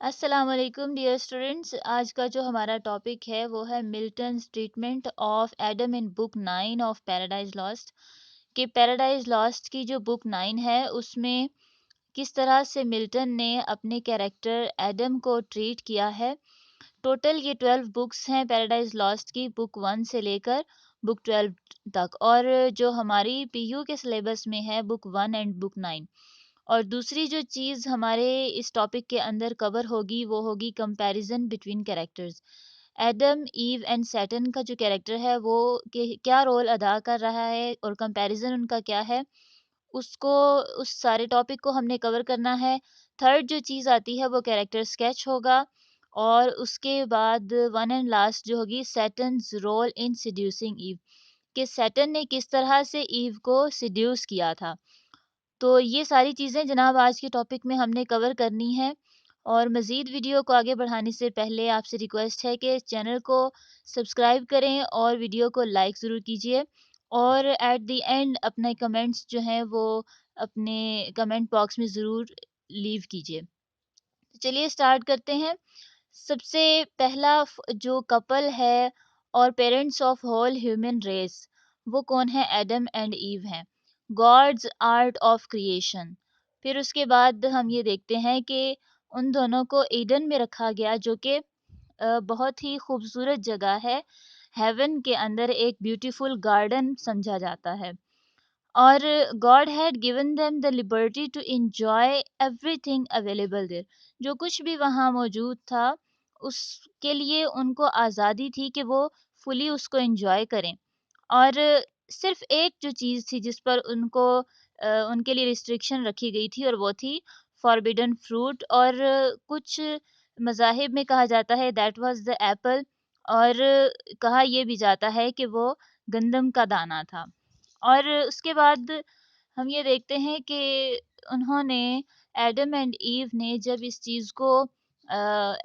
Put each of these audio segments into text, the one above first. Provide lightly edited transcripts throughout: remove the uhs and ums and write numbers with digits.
अस्सलाम वालेकुम dear students. आज का जो हमारा टॉपिक है वो है Milton's treatment of Adam in book 9 of paradise lost. कि पैराडाइज लॉस्ट की जो बुक 9 है उसमें किस तरह से मिल्टन ने अपने कैरेक्टर एडम को ट्रीट किया है। टोटल ये 12 बुक्स हैं पैराडाइज लॉस्ट की, बुक 1 से लेकर बुक 12 तक। और जो हमारी पीयू के सिलेबस में है बुक 1 एंड बुक 9। और दूसरी जो चीज़ हमारे इस टॉपिक के अंदर कवर होगी वो होगी comparison between characters. Adam, Eve and Satan का जो कैरेक्टर है वो क्या रोल अदा कर रहा है और कंपैरिजन उनका क्या है, उसको उस सारे टॉपिक को हमने कवर करना है। थर्ड जो चीज़ आती है वो कैरेक्टर स्केच होगा। और उसके बाद वन एंड लास्ट जो होगी Saturn's role in seducing ewe, कि सैटर्न ने किस तरह से ईव को सेड्यूस किया था। तो ये सारी चीज़ें जनाब आज के टॉपिक में हमने कवर करनी है। और मज़ीद वीडियो को आगे बढ़ाने से पहले आपसे रिक्वेस्ट है कि चैनल को सब्सक्राइब करें और वीडियो को लाइक ज़रूर कीजिए। और एट द एंड अपने कमेंट्स जो हैं वो अपने कमेंट बॉक्स में ज़रूर लीव कीजिए। तो चलिए स्टार्ट करते हैं। सबसे पहला जो कपल है और parents of whole human race, वो कौन है? एडम एंड ईव हैं। God's art of creation. फिर उसके बाद हम ये देखते हैं कि उन दोनों को ईडन में रखा गया, जो कि बहुत ही खूबसूरत जगह है। हेवन के अंदर एक ब्यूटीफुल गार्डन समझा जाता है। और God had given them the liberty to enjoy everything available there. जो कुछ भी वहाँ मौजूद था उसके लिए उनको आज़ादी थी कि वो फुली उसको एंजॉय करें। और सिर्फ एक जो चीज़ थी जिस पर उनको उनके लिए रिस्ट्रिक्शन रखी गई थी और वो थी फॉरबिडन फ्रूट। और कुछ मज़ाहिब में कहा जाता है दैट वाज द एप्पल। और कहा यह भी जाता है कि वो गंदम का दाना था। और उसके बाद हम ये देखते हैं कि उन्होंने एडम एंड ईव ने जब इस चीज़ को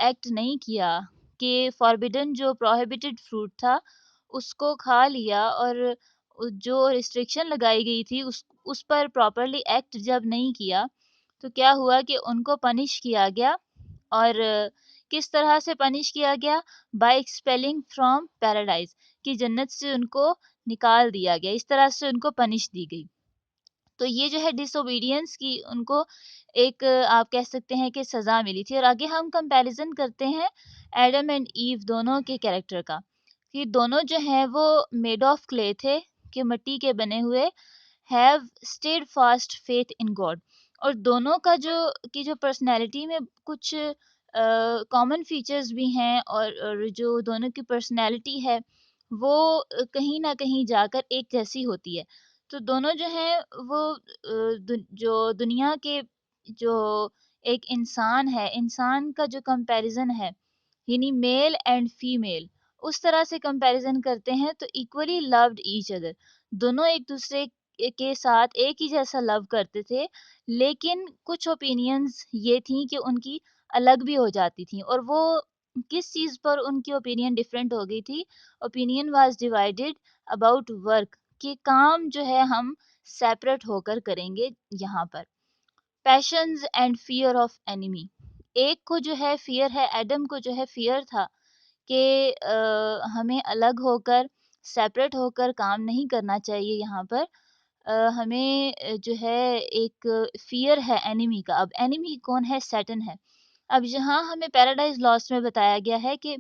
एक्ट नहीं किया कि फॉरबिडन जो प्रोहिबिटेड फ्रूट था उसको खा लिया, और जो रिस्ट्रिक्शन लगाई गई थी उस पर प्रॉपरली एक्ट जब नहीं किया, तो क्या हुआ कि उनको पनिश किया गया। और किस तरह से पनिश किया गया? बाय एक्सपेलिंग फ्रॉम पैराडाइज, कि जन्नत से उनको निकाल दिया गया। इस तरह से उनको पनिश दी गई। तो ये जो है डिसोबीडियंस की उनको एक आप कह सकते हैं कि सज़ा मिली थी। और आगे हम कंपैरिज़न करते हैं एडम एंड ईव दोनों के कैरेक्टर का, कि दोनों जो हैं वो मेड ऑफ क्ले थे, कि मिट्टी के बने हुए, have stayed fast faith in God. और दोनों का जो पर्सनैलिटी में कुछ कॉमन फीचर्स भी हैं। और जो दोनों की पर्सनैलिटी है वो कहीं न कहीं जाकर एक जैसी होती है। तो दोनों जो हैं वो जो दुनिया के जो एक इंसान है, इंसान का जो कंपैरिज़न है, यानी मेल एंड फीमेल, उस तरह से कंपैरिज़न करते हैं तो इक्वली लव्ड ईच अदर। दोनों एक-दूसरे के साथ एक ही जैसा लव करते थे, लेकिन कुछ ओपिनियंस ये थी कि उनकी अलग भी हो जाती थी। और वो किस चीज़ पर उनकी ओपिनियन डिफरेंट हो गई थी? Opinion was divided about work, कि काम जो है हम सेपरेट होकर करेंगे यहाँ पर। Patience and fear of enemy. एक को जो है फियर है, एडम को जो है फियर था कि हमें अलग होकर, सेपरेट होकर काम नहीं करना चाहिए यहाँ पर। हमें जो है एक फियर है एनिमी का। अब एनिमी कौन है? सैटर्न है। अब यहाँ हमें पैराडाइज लॉस्ट में बताया गया है कि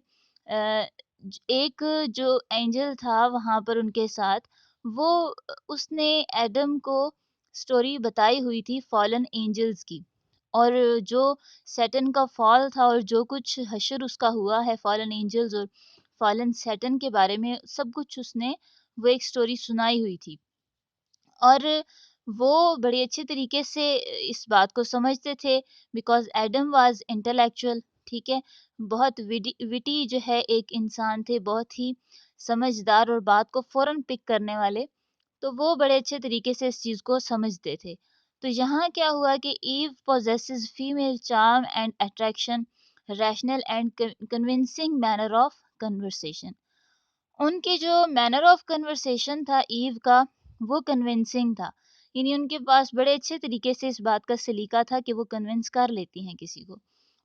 एक जो एंजल था वहाँ पर उनके साथ, वो उसने एडम को स्टोरी बताई हुई थी फॉलन एंजल्स की। और जो सैटर्न का फॉल था और जो कुछ हशर उसका हुआ है फॉलन एंजल्स और फॉलन सैटर्न के बारे में सब कुछ उसने वो एक स्टोरी सुनाई हुई थी। और वो बड़े अच्छे तरीके से इस बात को समझते थे, बिकॉज़ एडम वाज़ इंटेलेक्चुअल, ठीक है? बहुत विटी जो है एक इंसान थे, बहुत ही समझदार और बात को फ़ौरन पिक करने वाले। तो वो बड़े अच्छे तरीके से इस चीज़ को समझते थे। तो यहाँ क्या हुआ कि Eve possesses female charm and attraction, rational and convincing manner of conversation. उनके जो मैनर ऑफ कन्वर्सेशन था ईव का, वो कन्विंसिंग था। यानी उनके पास बड़े अच्छे तरीके से इस बात का सलीका था कि वो कन्विंस कर लेती हैं किसी को।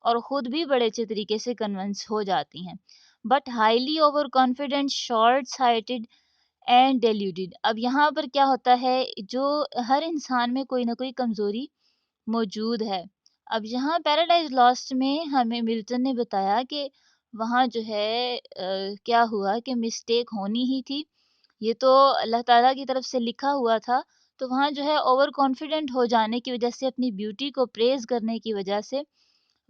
और खुद भी बड़े अच्छे तरीके से कन्विंस हो जाती हैं, but highly over confident, short sighted and deluded। अब यहाँ पर क्या होता है, जो हर इंसान में कोई ना कोई कमजोरी मौजूद है। अब यहाँ पैराडाइज लॉस्ट में हमें मिल्टन ने बताया कि वहाँ जो है क्या हुआ कि मिस्टेक होनी ही थी, ये तो अल्लाह ताला की तरफ से लिखा हुआ था। तो वहाँ जो है ओवर कॉन्फिडेंट हो जाने की वजह से, अपनी ब्यूटी को प्रेज करने की वजह से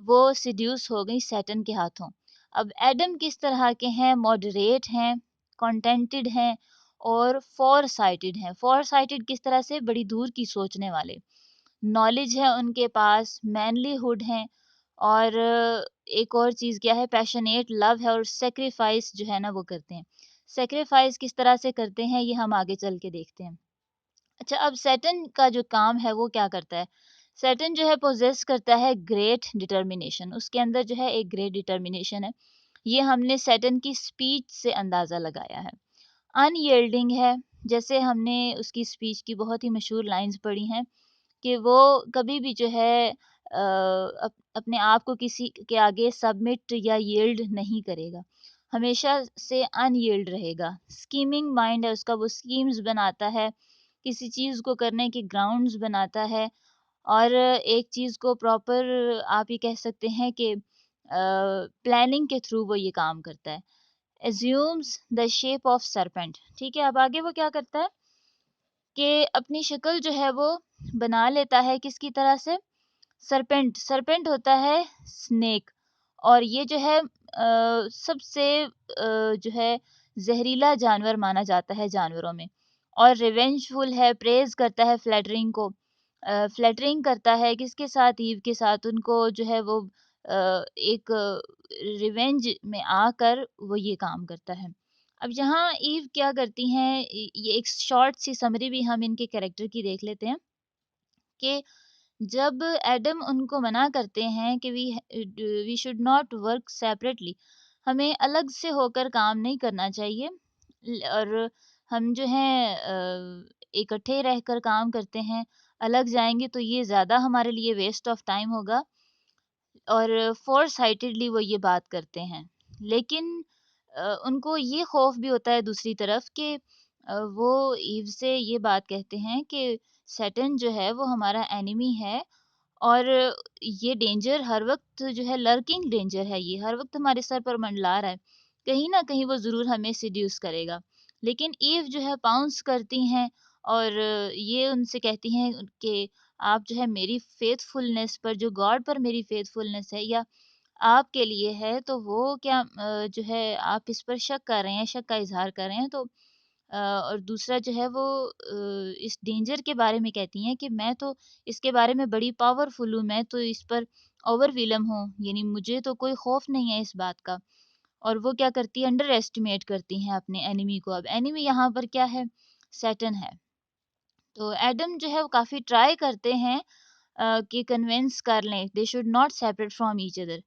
वो सिड्यूस हो गई सैटर्न के हाथों। अब एडम किस तरह के हैं, मॉडरेट हैं, कंटेंटेड हैं और फोर साइटेड हैं। फोर साइटेड किस तरह से, बड़ी दूर की सोचने वाले, नॉलेज है उनके पास, मैनलीहुड है, और एक और चीज़ क्या है, पैशनेट लव है, और सेक्रीफाइस जो है ना वो करते हैं। सेक्रीफाइस किस तरह से करते हैं ये हम आगे चल के देखते हैं। अच्छा, अब सैटर्न का जो काम है वो क्या करता है, सैटर्न जो है पोजेस करता है ग्रेट डिटर्मिनेशन, उसके अंदर जो है एक ग्रेट डिटर्मिनेशन है। ये हमने सैटर्न की स्पीच से अंदाज़ा लगाया है। अनयील्डिंग है, जैसे हमने उसकी स्पीच की बहुत ही मशहूर लाइंस पढ़ी हैं कि वो कभी भी जो है अपने आप को किसी के आगे सबमिट या यील्ड नहीं करेगा, हमेशा से अनयील्ड रहेगा। स्कीमिंग माइंड है उसका, वो स्कीम्स बनाता है, किसी चीज़ को करने के ग्राउंड्स बनाता है, और एक चीज़ को प्रॉपर आप ये कह सकते हैं कि प्लानिंग के थ्रू वो ये काम करता है। Assumes the shape of serpent, ठीक है। अब आगे वो क्या करता है कि अपनी शक्ल जो है वो बना लेता है, किसकी तरह से, सरपेंट। सरपेंट होता है स्नेक, और ये जो है सबसे जो है जहरीला जानवर माना जाता है जानवरों में। और रिवेंजफुल है, प्रेज करता है फ्लैटरिंग को, फ्लैटरिंग करता है किसके साथ, ईव के साथ। उनको जो है वो एक रिवेंज में आकर वो ये काम करता है। अब यहाँ ईव क्या करती हैं, ये एक शॉर्ट सी समरी भी हम इनके कैरेक्टर की देख लेते हैं कि जब एडम उनको मना करते हैं कि we should not work separately, हमें अलग से होकर काम नहीं करना चाहिए, और हम जो हैं इकट्ठे रहकर काम करते हैं, अलग जाएंगे तो ये ज़्यादा हमारे लिए वेस्ट ऑफ टाइम होगा, और फोर साइटेडली वो ये बात करते हैं। लेकिन उनको ये खौफ भी होता है दूसरी तरफ कि वो ईव से ये बात कहते हैं कि सैटर्न जो है वो हमारा एनिमी है, और ये डेंजर हर वक्त जो है, लर्किंग डेंजर है, ये हर वक्त हमारे सर पर मंडला रहा है, कहीं ना कहीं वो ज़रूर हमें सिड्यूस करेगा। लेकिन ईव जो है पाउंस करती हैं, और ये उनसे कहती हैं कि आप जो है मेरी फेथफुलनेस पर, जो गॉड पर मेरी फेथफुलनेस है या आपके लिए है, तो वो क्या जो है आप इस पर शक कर रहे हैं, शक का इजहार कर रहे हैं। तो और दूसरा जो है वो इस डेंजर के बारे में कहती हैं कि मैं तो इसके बारे में बड़ी पावरफुल हूँ, मैं तो इस पर ओवरविलम हूँ, यानी मुझे तो कोई खौफ नहीं है इस बात का। और वो क्या करती है, अंडर एस्टिमेट करती हैं अपने एनिमी को। अब एनिमी यहाँ पर क्या है, सैटर्न है। तो एडम जो है वो काफ़ी ट्राई करते हैं कि कन्विंस कर लें they should not separate from each other.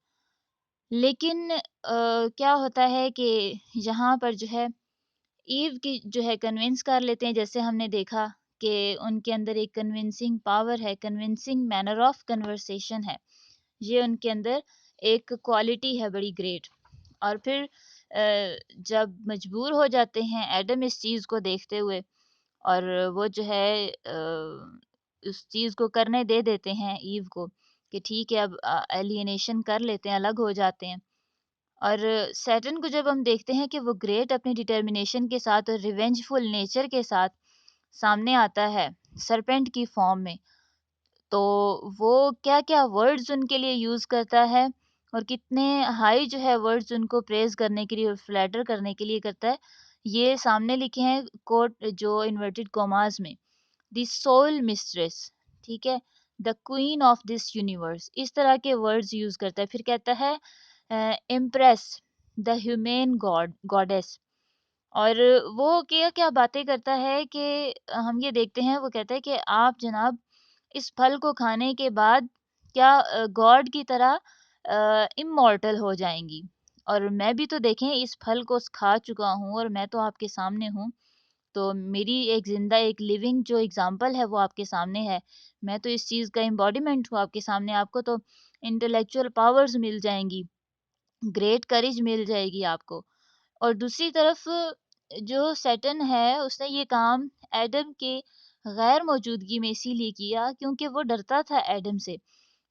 लेकिन क्या होता है कि यहाँ पर जो है ईव की जो है कन्विंस कर लेते हैं, जैसे हमने देखा कि उनके अंदर एक कन्विंसिंग पावर है, कन्विंसिंग मैनर ऑफ कन्वर्सेशन है, ये उनके अंदर एक क्वालिटी है बड़ी ग्रेट। और फिर जब मजबूर हो जाते हैं एडम इस चीज़ को देखते हुए, और वो जो है उस चीज़ को करने दे देते हैं ईव को कि ठीक है, अब एलियनेशन कर लेते हैं, अलग हो जाते हैं। और सैटर्न को जब हम देखते हैं कि वो ग्रेट अपनी डिटर्मिनेशन के साथ और रिवेंजफुल नेचर के साथ सामने आता है सरपेंट की फॉर्म में, तो वो क्या-क्या वर्ड्स उनके लिए यूज़ करता है, और कितने हाई जो है वर्ड्स उनको प्रेज़ करने के लिए और फ्लैटर करने के लिए करता है, ये सामने लिखे हैं कोट जो इन्वर्टेड कॉमास में। द सोल मिस्ट्रेस, ठीक है, the queen of this universe, इस तरह के वर्ड्स यूज़ करता है। फिर कहता है इम्प्रेस द ह्यूमेन गॉडेस। और वो क्या क्या बातें करता है कि हम ये देखते हैं, वो कहता है कि आप जनाब इस फल को खाने के बाद क्या गॉड की तरह इमॉर्टल हो जाएंगी, और मैं भी तो देखें इस फल को खा चुका हूँ, और मैं तो आपके सामने हूँ, तो मेरी एक ज़िंदा एक लिविंग जो एग्ज़ाम्पल है वो आपके सामने है। मैं तो इस चीज़ का एम्बॉडीमेंट हूँ आपके सामने। आपको तो इंटेलेक्चुअल पावर्स मिल जाएंगी, ग्रेट करेज मिल जाएगी आपको। और दूसरी तरफ जो सैटर्न है उसने ये काम एडम के गैर मौजूदगी में इसीलिए किया क्योंकि वो डरता था एडम से,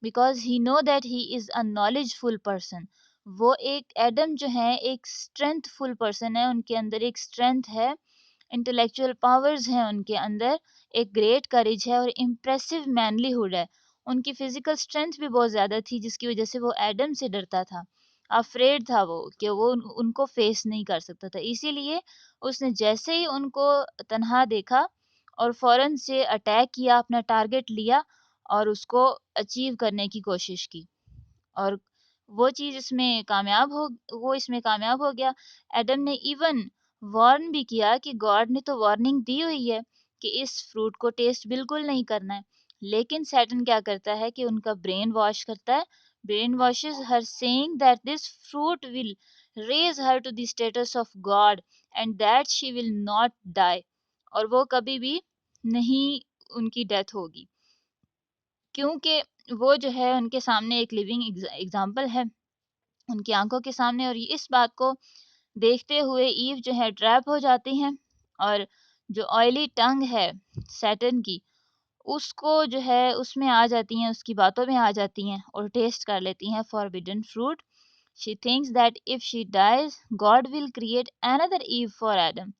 because he know that he is a knowledgeful person. वो एक एडम जो है एक स्ट्रेंथफुल पर्सन है, उनके अंदर एक स्ट्रेंथ है, इंटेलेक्चुअल पावर्स हैं उनके अंदर, एक ग्रेट करेज है और इम्प्रेसिव मैनलीहुड है। उनकी फिजिकल स्ट्रेंथ भी बहुत ज़्यादा थी जिसकी वजह से वो एडम से डरता था, अफ्रेड था वो कि वो उनको फेस नहीं कर सकता था। इसीलिए उसने जैसे ही उनको तन्हा देखा और फौरन से अटैक किया, अपना टारगेट लिया और उसको अचीव करने की कोशिश की। और वो चीज़ इसमें कामयाब हो वो इसमें कामयाब हो गया। एडम ने इवन वार्न भी किया कि गॉड ने तो वार्निंग दी हुई है कि इस फ्रूट को टेस्ट बिल्कुल नहीं करना है। लेकिन सैटर्न क्या करता है कि उनका ब्रेन वॉश करता है, brainwashes her saying that this fruit will raise her to the status of God and that she will not die, और वो कभी भी नहीं, उनकी डेथ होगी, क्योंकि वो जो है उनके सामने एक लिविंग एग्जाम्पल है उनकी आंखों के सामने। और इस बात को देखते हुए ईव जो है ट्रैप हो जाती हैं और जो ऑयली टंग है सैटर्न की, उसको जो है उसमें आ जाती हैं, उसकी बातों में आ जाती हैं और टेस्ट कर लेती हैं forbidden fruit. She thinks that if she dies God will create another Eve for Adam.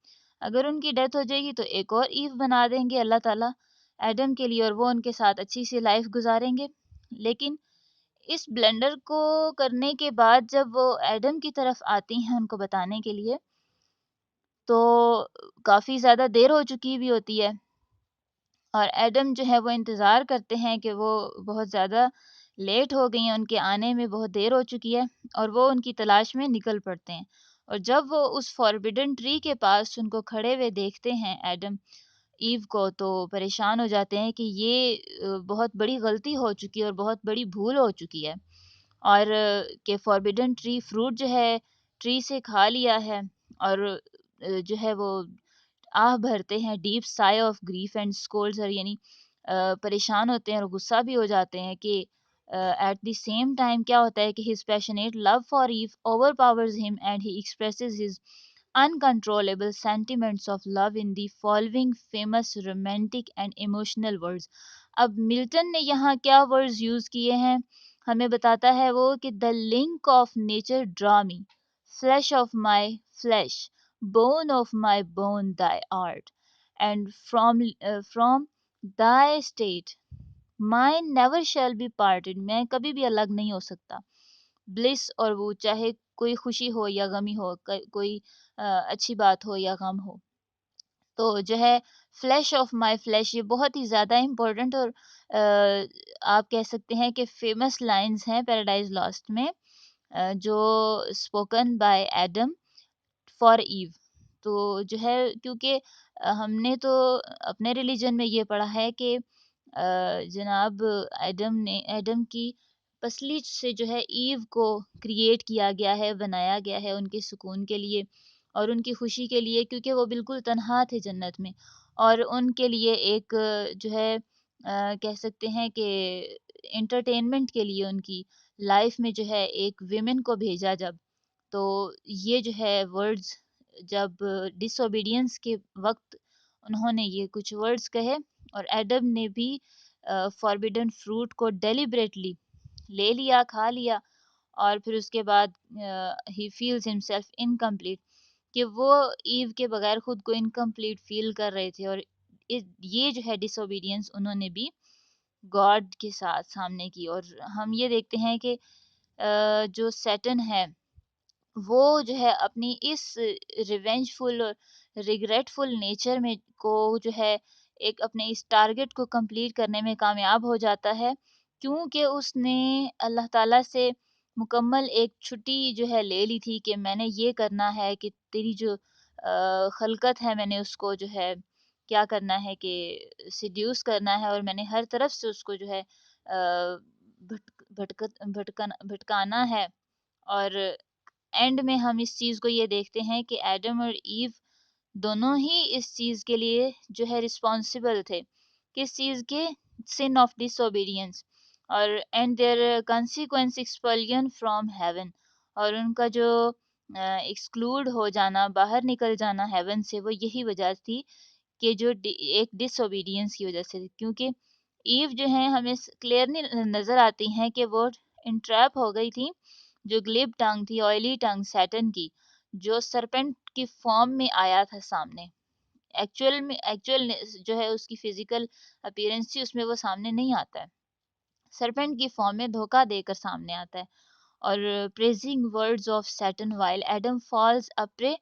अगर उनकी डेथ हो जाएगी तो एक और ईव बना देंगे अल्लाह ताला एडम के लिए और वो उनके साथ अच्छी सी लाइफ गुजारेंगे। लेकिन इस ब्लेंडर को करने के बाद जब वो एडम की तरफ आती हैं उनको बताने के लिए, तो काफ़ी ज़्यादा देर हो चुकी भी होती है और एडम जो है वो इंतज़ार करते हैं कि वो बहुत ज़्यादा लेट हो गई हैं, उनके आने में बहुत देर हो चुकी है और वो उनकी तलाश में निकल पड़ते हैं। और जब वो उस फॉरबिडन ट्री के पास उनको खड़े हुए देखते हैं एडम ईव को, तो परेशान हो जाते हैं कि ये बहुत बड़ी गलती हो चुकी है और बहुत बड़ी भूल हो चुकी है, और कि फॉरबिडन ट्री फ्रूट जो है ट्री से खा लिया है। और जो है वो आह भरते हैं, deep Sai of grief and Scholz, और यानी परेशान होते हैं और गुस्सा भी हो जाते हैं कि एट द सेम टाइम क्या होता है कि his passionate love for Eve overpowers him and he expresses his uncontrollable sentiments of love in the following famous romantic and emotional words। अब मिल्टन ने यहाँ क्या वर्ड्स यूज किए हैं हमें बताता है वो कि the link of nature draw me, flash of my flash, bone of my bone thy art, and from thy state mine never shall be parted। मैं कभी भी अलग नहीं हो सकता। ब्लिस, और वो चाहे कोई खुशी हो या गमी हो, कोई अच्छी बात हो या गम हो, तो जो है फ्लैश ऑफ माय फ्लैश ये बहुत ही ज़्यादा इम्पोर्टेंट और आप कह सकते हैं कि फेमस लाइंस हैं पैराडाइज लॉस्ट में, जो spoken by Adam for Eve. तो जो है क्योंकि हमने तो अपने रिलीजन में ये पढ़ा है कि जनाब एडम की पसली से जो है ईव को क्रिएट किया गया है, बनाया गया है उनके सुकून के लिए और उनकी खुशी के लिए, क्योंकि वो बिल्कुल तन्हा थे जन्नत में। और उनके लिए एक जो है कह सकते हैं कि एंटरटेनमेंट के लिए उनकी लाइफ में जो है एक विमेन को भेजा जब, तो ये जो है वर्ड्स जब डिसोबीडियंस के वक्त उन्होंने ये कुछ वर्ड्स कहे, और एडम ने भी फॉरबिडन फ्रूट को डेलिबरेटली ले लिया, खा लिया, और फिर उसके बाद ही फील्स हिमसेल्फ इनकम्प्लीट, कि वो ईव के बगैर खुद को इनकम्प्लीट फील कर रहे थे। और ये जो है डिसोबीडियंस उन्होंने भी गॉड के साथ सामने की। और हम ये देखते हैं कि जो सैटर्न है वो जो है अपनी इस रिवेंजफुल और रिग्रेटफुल नेचर में को जो है एक अपने इस टारगेट को कंप्लीट करने में कामयाब हो जाता है, क्योंकि उसने अल्लाह ताला से मुकम्मल एक छुट्टी जो है ले ली थी कि मैंने ये करना है कि तेरी जो खलकत है मैंने उसको जो है क्या करना है कि सिड्यूस करना है, और मैंने हर तरफ से उसको जो है भटकाना है। और एंड में हम इस चीज़ को ये देखते हैं कि एडम और ईव दोनों ही इस चीज़ के लिए जो है रिस्पॉन्सिबल थे, किस चीज़ के, सिन ऑफ डिसोबीडियंस। और and their consequence expulsion from heaven, और उनका जो एक्सक्लूड हो जाना, बाहर निकल जाना हेवन से, वो यही वजह थी कि जो एक डिसोबीडियंस की वजह से, क्योंकि ईव जो है हमें क्लियरली नजर आती हैं कि वो इंट्रैप हो गई थी। जो ग्लिब टंग थी, ऑयली टंग सैटन की, जो सरपेंट की फॉर्म में आया था सामने, एक्चुअल जो है उसकी फिजिकल अपीयरेंस थी उसमें वो सामने नहीं आता है, सरपेंट की फॉर्म में धोखा देकर सामने आता है। और praising words of Satan while Adam falls a prey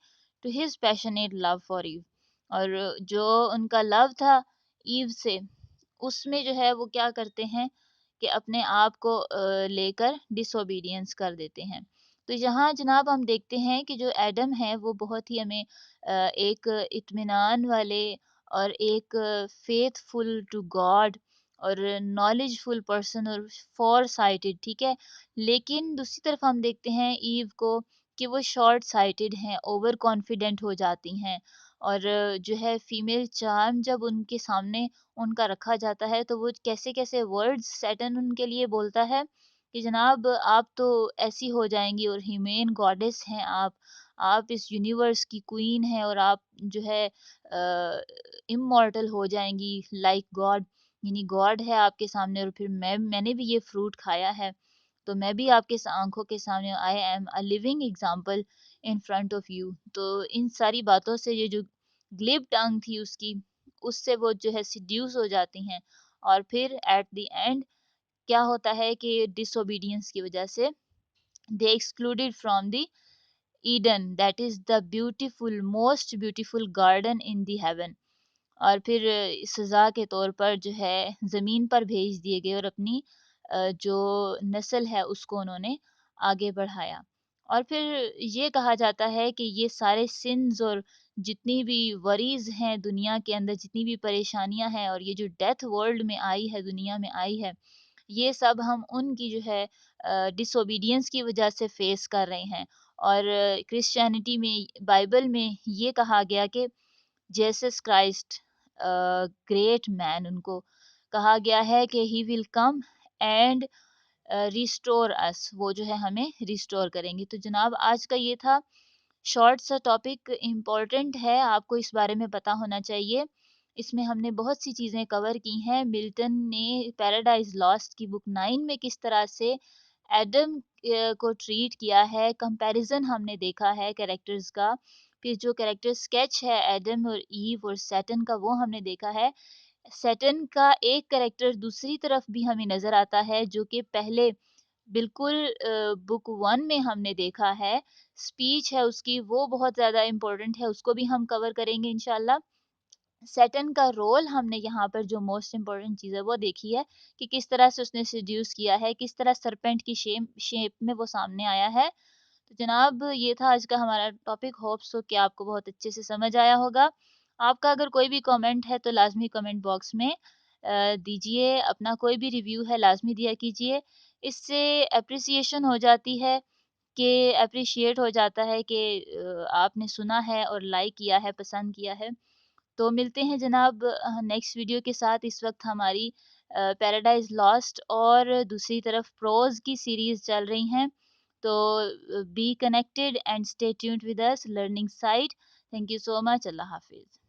to his passionate love for Eve, और जो उनका लव था ईव से, उसमें जो है वो क्या करते हैं कि अपने आप को लेकर डिसोबीडियंस कर देते हैं। तो यहाँ जनाब हम देखते हैं कि जो एडम है वो बहुत ही हमें एक इत्मीनान वाले और एक फेथफुल टू गॉड और नॉलेजफुल पर्सन और फॉर साइटेड, ठीक है। लेकिन दूसरी तरफ हम देखते हैं ईव को कि वो शॉर्ट साइटेड हैं, ओवर कॉन्फिडेंट हो जाती हैं, और जो है फीमेल चार्म जब उनके सामने उनका रखा जाता है तो वो कैसे-कैसे वर्ड्स सैटर्न उनके लिए बोलता है कि जनाब आप तो ऐसी हो जाएँगी और ह्यूमेन गॉडेस हैं आप इस यूनिवर्स की क्वीन हैं और आप जो है इम्मॉर्टल हो जाएँगी लाइक गॉड, यानी गॉड है आपके सामने, और फिर मैंने भी ये फ्रूट खाया है, तो मैं भी आपके आँखों के सामने I am a living example in front of you. तो इन सारी बातों से ये जो ग्लिब टंग थी उसकी, उससे वो जो है सिड्यूस हो जाती हैं, और फिर एट द एंड क्या होता है कि डिसोबीडियंस की वजह से they excluded from the Eden, that is the beautiful most beautiful garden in the heaven, और फिर सज़ा के तौर पर जो है ज़मीन पर भेज दिए गए और अपनी जो नस्ल है उसको उन्होंने आगे बढ़ाया। और फिर ये कहा जाता है कि ये सारे सिन्स और जितनी भी वरीज़ हैं दुनिया के अंदर, जितनी भी परेशानियां हैं, और ये जो डेथ वर्ल्ड में आई है, दुनिया में आई है, ये सब हम उनकी जो है डिसोबीडियंस की वजह से फेस कर रहे हैं। और क्रिश्चियनिटी में, बाइबल में ये कहा गया कि जीसस क्राइस्ट ग्रेट मैन, उनको कहा गया है कि he will come and restore us, वो जो है हमें रिस्टोर करेंगे। तो जनाब आज का ये था शॉर्ट सा टॉपिक, इम्पोर्टेंट है, आपको इस बारे में पता होना चाहिए। इसमें हमने बहुत सी चीज़ें कवर की हैं। मिल्टन ने पैराडाइज लॉस्ट की बुक 9 में किस तरह से एडम को ट्रीट किया है, कंपैरिजन हमने देखा है कैरेक्टर्स का। फिर जो कैरेक्टर स्केच है एडम और ईव और सैटन का, वो हमने देखा है। सैटन का एक कैरेक्टर दूसरी तरफ भी हमें नज़र आता है जो कि पहले बिल्कुल बुक 1 में हमने देखा है। स्पीच है उसकी, वो बहुत ज़्यादा इम्पोर्टेंट है, उसको भी हम कवर करेंगे इंशाल्लाह। सैटर्न का रोल हमने यहाँ पर जो मोस्ट इम्पोर्टेंट चीज़ है वो देखी है कि किस तरह से उसने सेड्यूस किया है, किस तरह सरपेंट की शेप में वो सामने आया है। तो जनाब ये था आज का हमारा टॉपिक, होप सो कि आपको बहुत अच्छे से समझ आया होगा। आपका अगर कोई भी कमेंट है तो लाजमी कमेंट बॉक्स में दीजिए, अपना कोई भी रिव्यू है लाजमी दिया कीजिए। इससे अप्रिसिएशन हो जाती है कि अप्रिशिएट हो जाता है कि आपने सुना है और लाइक किया है, पसंद किया है। तो मिलते हैं जनाब नेक्स्ट वीडियो के साथ। इस वक्त हमारी पैराडाइज लॉस्ट और दूसरी तरफ प्रोज की सीरीज चल रही हैं। तो be connected and stay tuned with us learning site. Thank you so much. अल्लाह हाफिज़।